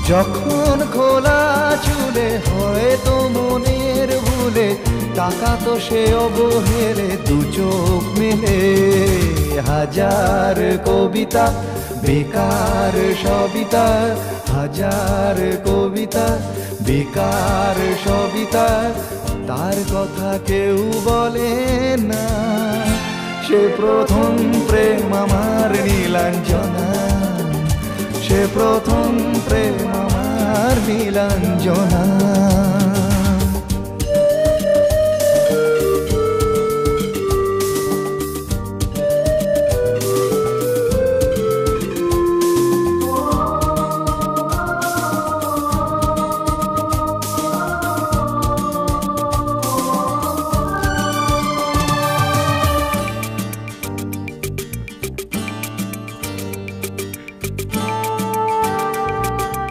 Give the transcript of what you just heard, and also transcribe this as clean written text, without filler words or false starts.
যখন খোলা চুলে হয়তো মনের ভুলে টাকা তো সে অবহেলে দু চোখ মেলে হাজার কবিতা বেকার সবিতা হাজার কবিতা বেকার সবিতা তার কথা কেউ বলে না সে প্রথম প্রেম আমার নীলাঞ্জনা সে প্রথম প্রেম আমার নীলাঞ্জনা